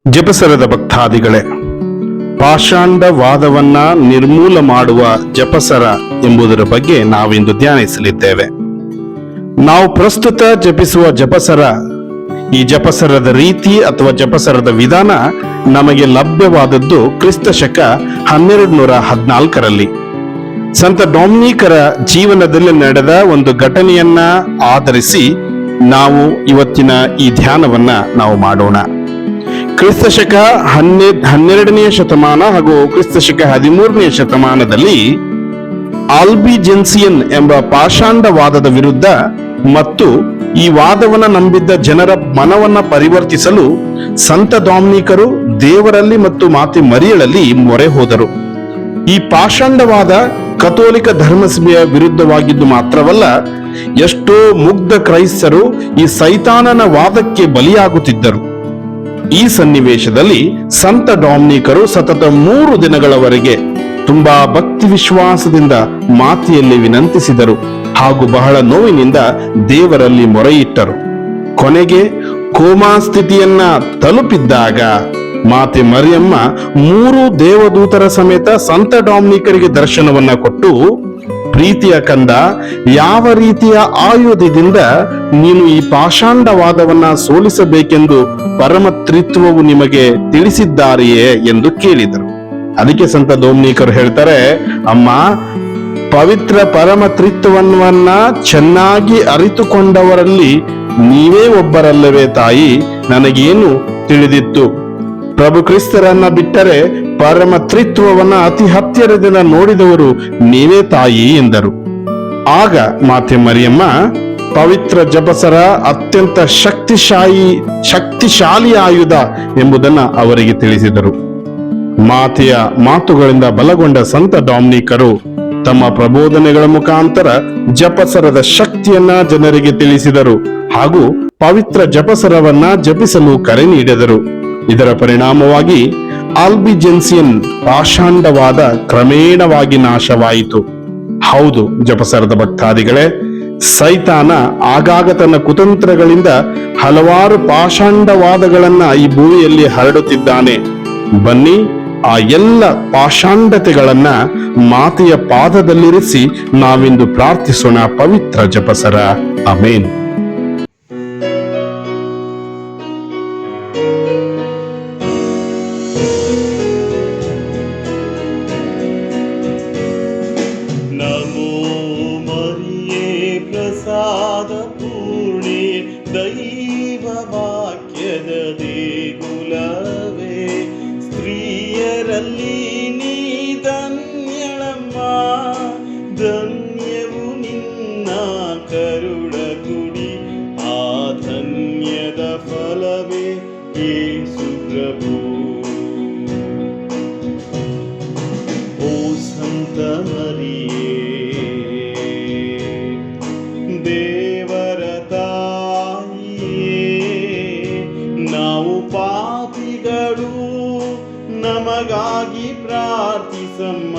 ಜಪಸರದ ಭಕ್ತಾದಿಗಳೇ, ಪಾಷಾಂಡವಾದವನ್ನ ನಿರ್ಮೂಲ ಮಾಡುವ ಜಪಸರ ಎಂಬುದರ ಬಗ್ಗೆ ನಾವಿಂದು ಧ್ಯಾನಿಸಲಿದ್ದೇವೆ. ನಾವು ಪ್ರಸ್ತುತ ಜಪಿಸುವ ಜಪಸರ, ಈ ಜಪಸರದ ರೀತಿ ಅಥವಾ ಜಪಸರದ ವಿಧಾನ ನಮಗೆ ಲಭ್ಯವಾದದ್ದು ಕ್ರಿಸ್ತ ಶಕ 1214ರಲ್ಲಿ ಸಂತ ಡೊಮಿನಿಕರ ಜೀವನದಲ್ಲಿ ನಡೆದ ಒಂದು ಘಟನೆಯನ್ನ ಆಧರಿಸಿ ನಾವು ಇವತ್ತಿನ ಈ ಧ್ಯಾನವನ್ನ ನಾವು ಮಾಡೋಣ. ಕ್ರಿಸ್ತ ಶಕ 12ನೇ ಶತಮಾನ ಹಾಗೂ ಕ್ರಿಸ್ತ ಶಕ 13ನೇ ಶತಮಾನದಲ್ಲಿ ಆಲ್ಬಿಜೆನ್ಸಿಯನ್ ಎಂಬ ಪಾಷಾಂಡವಾದದ ವಿರುದ್ಧ ಮತ್ತು ಈ ವಾದವನ್ನ ನಂಬಿದ್ದ ಜನರ ಮನವನ್ನ ಪರಿವರ್ತಿಸಲು ಸಂತ ಡೊಮಿನಿಕರು ದೇವರಲ್ಲಿ ಮತ್ತು ಮಾತೆ ಮರಿಯಳಲ್ಲಿ ಮೊರೆ ಹೋದರು. ಈ ಪಾಷಾಂಡವಾದ ಕಥೋಲಿಕ ಧರ್ಮಸಭೆಯ ವಿರುದ್ಧವಾಗಿದ್ದು ಮಾತ್ರವಲ್ಲ, ಎಷ್ಟೋ ಮುಗ್ಧ ಕ್ರೈಸ್ತರು ಈ ಸೈತಾನನ ವಾದಕ್ಕೆ ಬಲಿಯಾಗುತ್ತಿದ್ದರು. ಈ ಸನ್ನಿವೇಶದಲ್ಲಿ ಸಂತ ಡೊಮಿನಿಕರು ಸತತ 3 ದಿನಗಳವರೆಗೆ ತುಂಬಾ ಭಕ್ತಿ ವಿಶ್ವಾಸದಿಂದ ಮಾತೆಯಲ್ಲಿ ವಿನಂತಿಸಿದರು ಹಾಗೂ ಬಹಳ ನೋವಿನಿಂದ ದೇವರಲ್ಲಿ ಮೊರೆಯಿಟ್ಟರು. ಕೊನೆಗೆ ಕೋಮಾ ಸ್ಥಿತಿಯನ್ನ ತಲುಪಿದ್ದಾಗ ಮಾತೆ ಮರಿಯಮ್ಮ 3 ದೇವದೂತರ ಸಮೇತ ಸಂತ ಡೊಮಿನಿಕರಿಗೆ ದರ್ಶನವನ್ನ ಕೊಟ್ಟು, ಪ್ರೀತಿಯ ಕಂದ, ಯಾವ ರೀತಿಯ ಆಯುಧದಿಂದ ನೀನು ಈ ಪಾಷಾಂಡವಾದವನ್ನ ಸೋಲಿಸಬೇಕೆಂದು ಪರಮ ತ್ರಿತ್ವವು ನಿಮಗೆ ತಿಳಿಸಿದ್ದಾರೆಯೇ ಎಂದು ಕೇಳಿದರು. ಅದಕ್ಕೆ ಸಂತ ಡೊಮಿನಿಕರು ಹೇಳ್ತಾರೆ, ಅಮ್ಮ, ಪವಿತ್ರ ಪರಮ ತ್ರಿತ್ವವನ್ನ ಚೆನ್ನಾಗಿ ಅರಿತುಕೊಂಡವರಲ್ಲಿ ನೀವೇ ಒಬ್ಬರಲ್ಲವೇ ತಾಯಿ? ನನಗೇನು ತಿಳಿದಿತ್ತು? ಪ್ರಭು ಕ್ರಿಸ್ತರನ್ನ ಬಿಟ್ಟರೆ ಪರಮ ತ್ರಿತ್ವವನ್ನ ಅತಿ ಹತ್ತಿರದಿಂದ ನೋಡಿದವರು ನೀವೇ ತಾಯಿ ಎಂದರು. ಆಗ ಮಾತೆ ಮರಿಯಮ್ಮ ಪವಿತ್ರ ಜಪಸರ ಅತ್ಯಂತ ಶಕ್ತಿಶಾಲಿ ಆಯುಧ ಎಂಬುದನ್ನ ಅವರಿಗೆ ತಿಳಿಸಿದರು. ಮಾತೆಯ ಮಾತುಗಳಿಂದ ಬಲಗೊಂಡ ಸಂತ ಡೊಮಿನಿಕರು ತಮ್ಮ ಪ್ರಬೋಧನೆಗಳ ಮುಖಾಂತರ ಜಪಸರದ ಶಕ್ತಿಯನ್ನ ಜನರಿಗೆ ತಿಳಿಸಿದರು ಹಾಗೂ ಪವಿತ್ರ ಜಪಸರವನ್ನ ಜಪಿಸಲು ಕರೆ ನೀಡಿದರು. ಇದರ ಪರಿಣಾಮವಾಗಿ ಆಲ್ಬಿಜೆನ್ಸಿಯನ್ ಪಾಷಾಂಡವಾದ ಕ್ರಮೇಣವಾಗಿ ನಾಶವಾಯಿತು. ಹೌದು ಜಪಸರದ ಭಕ್ತಾದಿಗಳೇ, ಸೈತಾನ ಆಗಾಗ ತನ್ನ ಕುತಂತ್ರಗಳಿಂದ ಹಲವಾರು ಪಾಷಾಂಡವಾದಗಳನ್ನ ಈ ಭೂಮಿಯಲ್ಲಿ ಹರಡುತ್ತಿದ್ದಾನೆ. ಬನ್ನಿ, ಆ ಎಲ್ಲ ಪಾಷಾಂಡತೆಗಳನ್ನ ಮಾತೆಯ ಪಾದದಲ್ಲಿರಿಸಿ ನಾವಿಂದು ಪ್ರಾರ್ಥಿಸೋಣ ಪವಿತ್ರ ಜಪಸರ. ಆಮೇನ್. ಪ್ರಸಾದ ಪೂರ್ಣೆ ದೈವ ವಾಕ್ಯದ ದೇಗುಲವೇ, ಸ್ತ್ರೀಯರಲ್ಲಿ ನೀ ಧನ್ಯಳಮ್ಮ, ಧನ್ಯವು ನಿನ್ನ ಕರುಳ ಗುಡಿ, ಆ ಧನ್ಯದ ಫಲವೇ ಯೇಸು ಪ್ರಭು. ಓ ಸಂತ ಮರಿಯೇ, ದೇವರ ತಾಯಿಯೇ, ನಾವು ಪಾಪಿಗಳು, ನಮಗಾಗಿ ಪ್ರಾರ್ಥಿಸಮ್ಮ.